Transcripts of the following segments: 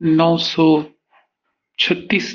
936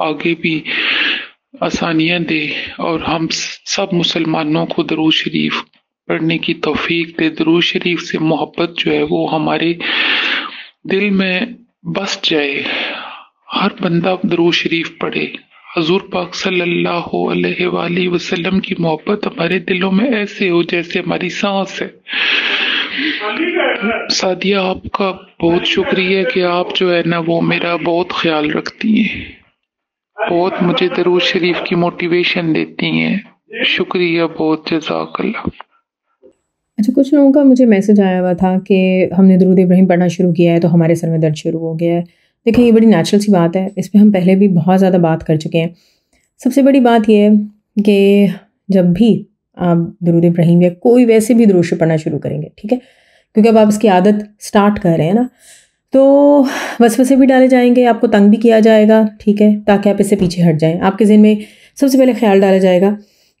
آگے بھی آسانیاں دے اور ہم سب مسلمانوں کو درود شریف پڑھنے کی توفیق دے. درود شریف سے محبت جو ہے وہ ہمارے دل میں بس جائے. ہر بندہ درود شریف پڑھے. حضور پاک صلی اللہ علیہ وآلہ وسلم کی محبت ہمارے دلوں میں ایسے ہو جیسے ہماری سانس ہے. سعدیہ آپ کا بہت شکریہ کہ آپ جو ہے نا وہ میرا بہت خیال رکھتی ہیں، بہت مجھے درود شریف کی موٹیویشن دیتی ہیں. شکریہ بہت، جزاک اللہ. اچھا، کچھ لوگوں کا مجھے میسج آیا ہوا تھا کہ ہم نے درود ابراہیم پڑھنا شروع کیا ہے تو ہمارے سر میں درد شروع ہو گیا ہے. دیکھیں، یہ بڑی نیچرل سی بات ہے، اس پہ ہم پہلے بھی بہت زیادہ بات کر چکے ہیں. سب سے بڑی بات یہ ہے کہ جب بھی آپ درود ابراہیم یا کوئی ویسے بھی درود پڑھنا شروع کریں گے، ٹھیک ہے، کیونکہ اب آپ اس کی عادت سٹارٹ کر رہے ہیں نا، تو وسوسے بھی ڈالے جائیں گے، آپ کو تنگ بھی کیا جائے گا، ٹھیک ہے، تاکہ آپ اس سے پیچھے ہٹ جائیں. آپ کے ذہن میں سب سے پہلے خیال ڈالا جائے گا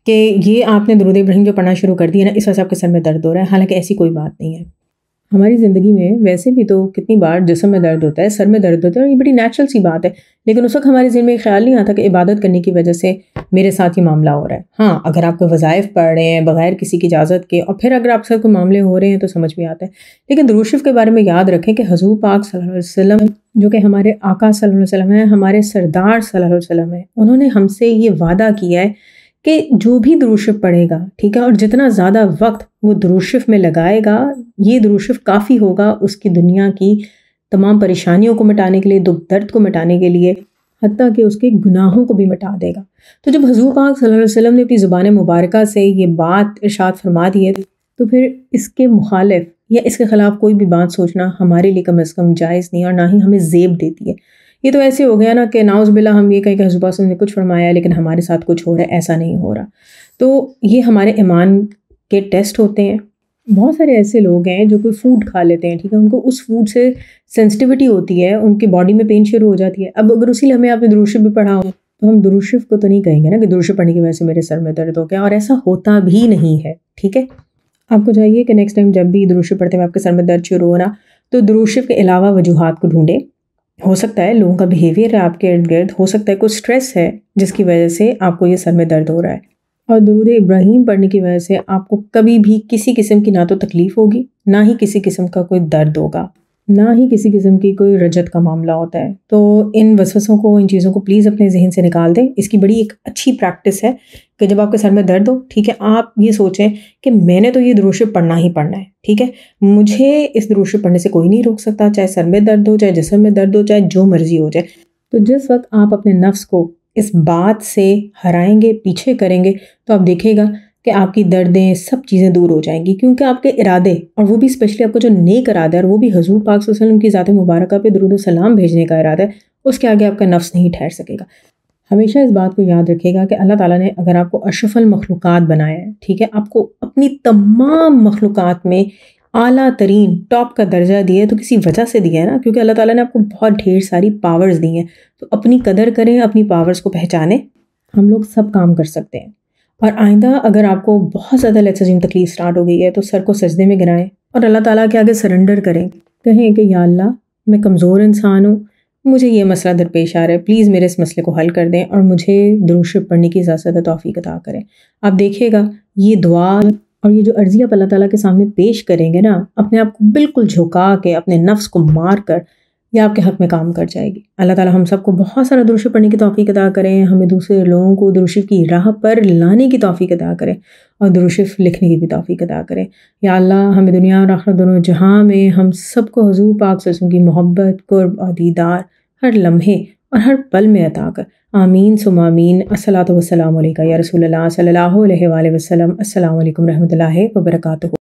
کہ یہ آپ نے درود ابراہیم جو پڑھنا شروع کر دیا نا، اس وجہ سے آپ کے سر میں درد ہو رہا ہے. حالانکہ ایسی کوئی بات نہیں ہے. ہماری زندگی میں ویسے بھی تو کتنی بار جسم میں درد ہوتا ہے، سر میں درد ہوتا ہے، اور یہ بڑی نیچرل سی بات ہے. لیکن اس وقت ہمارے ذہن میں خیال نہیں آتا کہ عبادت کرنے کی وجہ سے میرے ساتھ یہ معاملہ ہو رہا ہے. ہاں، اگر آپ کو وظائف پڑھ رہے ہیں بغیر کسی کی اجازت کے، اور پھر اگر آپ سے کوئی معاملے ہو رہے ہیں تو سمجھ بھی آتا ہے. لیکن درود شریف کے بارے میں یاد رکھیں کہ حضور پاک صلی اللہ علیہ وسلم، جو کہ ہمارے آقا صلی اللہ علیہ وسلم ہیں، ہمارے سردار صلی اللہ علیہ وسلم ہیں، انہوں نے ہم سے یہ وعدہ کیا ہے کہ جو بھی درود شریف پڑھے گا، ٹھیک ہے، اور جتنا زیادہ وقت وہ درود شریف میں لگائے گا، یہ درود شریف کافی ہوگا اس کی دنیا کی تمام پریشانیوں کو مٹانے کے لیے، دکھ درد کو مٹانے کے لیے، حتیٰ کہ اس کے گناہوں کو بھی مٹا دے گا. تو جب حضور پاک صلی اللہ علیہ وسلم نے اپنی زبان مبارکہ سے یہ بات ارشاد فرما دی ہے، تو پھر اس کے مخالف یا اس کے خلاف کوئی بھی بات سوچنا ہمارے لیے کم از کم جائز نہیں، اور نہ ہی ہمیں زیب دیتی ہے. یہ تو ایسے ہو گیا نا کہ ناؤز باللہ ہم یہ کہیں کہ حضور پاک صلی اللہ علیہ وسلم نے کچھ فرمایا ہے لیکن ہمارے ساتھ کچھ ہو رہا ہے. ایسا نہیں ہو رہا. تو یہ ہمارے ایمان کے ٹیسٹ ہوتے ہیں. بہت سارے ایسے لوگ ہیں جو کوئی فوڈ کھا لیتے ہیں، ٹھیک ہے، ان کو اس فوڈ سے سینسٹیوٹی ہوتی ہے، ان کی باڈی میں پین شروع ہو جاتی ہے. اب اگر اسی لمحے آپ نے درود شریف بھی پڑھا ہو تو ہم درود شریف کو تو نہیں کہیں گے نا کہ درود شریف پڑھنے کی وجہ سے میرے سر میں درد ہو گیا، اور ایسا ہوتا بھی نہیں ہے. ٹھیک ہے، آپ کو چاہیے کہ نیکسٹ ٹائم جب بھی درود شریف پڑھتے ہیں آپ کے سر میں درد شروع ہونا، تو درود شریف کے علاوہ وجوہات کو ڈھونڈیں. ہو سکتا ہے لوگوں کا بیہیویئر ہے آپ کے ارد گرد، ہو سکتا ہے کوئی سٹریس ہے جس کی وجہ سے آپ کو یہ سر میں درد ہو رہا ہے. اور درود ابراہیم پڑھنے کی وجہ سے آپ کو کبھی بھی کسی قسم کی نہ تو تکلیف ہوگی، نہ ہی کسی قسم کا کوئی درد ہوگا، نہ ہی کسی قسم کی کوئی رجت کا معاملہ ہوتا ہے. تو ان وسوسوں کو، ان چیزوں کو پلیز اپنے ذہن سے نکال دیں. اس کی بڑی ایک اچھی پریکٹس ہے کہ جب آپ کے سر میں درد ہو، ٹھیک ہے، آپ یہ سوچیں کہ میں نے تو یہ درود شریف پڑھنا ہی پڑھنا ہے. ٹھیک ہے، مجھے اس درود شریف پڑھنے سے کوئی نہیں روک سکتا، چاہے سر میں درد ہو، چاہے جسم میں درد ہو، چاہے جو مرضی ہو جائے. تو جس وقت آپ اپنے نفس کو اس بات سے ہرائیں گے، پیچھے کریں گے، تو آپ دیکھیں گا کہ آپ کی دردیں سب چیزیں دور ہو جائیں گی. کیونکہ آپ کے ارادے، اور وہ بھی اسپیشلی آپ کو جو نیک ارادہ ہے، اور وہ بھی حضور پاک صلی اللہ علیہ وسلم کی ذات مبارکہ پہ درود و سلام بھیجنے کا ارادہ ہے، اس کے آگے آپ کا نفس نہیں ٹھہر سکے گا. ہمیشہ اس بات کو یاد رکھے گا کہ اللہ تعالیٰ نے اگر آپ کو اشرف المخلوقات بنایا ہے، ٹھیک ہے، آپ کو اپنی تمام مخلوقات میں اعلیٰ ترین ٹاپ کا درجہ دیا ہے، تو کسی وجہ سے دیا ہے نا، کیونکہ اللہ تعالیٰ نے آپ کو بہت ڈھیر ساری پاورز دی ہیں. تو اپنی قدر کریں، اپنی پاورز کو پہچانیں. ہم لوگ سب کام کر سکتے ہیں. اور آئندہ اگر آپ کو بہت زیادہ لیٹسجن تکلیف سٹارٹ ہو گئی ہے تو سر کو سجدے میں گرائیں اور اللہ تعالیٰ کے آگے سرنڈر کریں. کہیں کہ یا اللہ، میں کمزور انسان ہوں، مجھے یہ مسئلہ درپیش آ رہا ہے، پلیز میرے اس مسئلے کو حل کر دیں اور مجھے درود شریف پڑھنے کی زیادہ توفیق عطا کریں. آپ دیکھیے گا یہ دعا اور یہ جو عرضی آپ اللہ تعالیٰ کے سامنے پیش کریں گے نا، اپنے آپ کو بالکل جھکا کے، اپنے نفس کو مار کر، یہ آپ کے حق میں کام کر جائے گی. اللہ تعالیٰ ہم سب کو بہت سارا درود شریف پڑھنے کی توفیق عطا کریں، ہمیں دوسرے لوگوں کو درود شریف کی راہ پر لانے کی توفیق عطا کریں، اور درود شریف لکھنے کی بھی توفیق عطا کریں. یا اللہ، ہمیں دنیا اور آخرت دونوں جہاں میں ہم سب کو حضور پاک صلی اللہ علیہ وسلم کی محبت، قرب اور دیدار ہر لمحے اور ہر پل میں عطا کر. آمین ثم آمین. الصلاۃ والسلام علیکہ یا رسول اللہ صلی اللہ علیہ وآلہ وسلم. السلام علیکم ورحمۃ اللہ وبرکاتہ.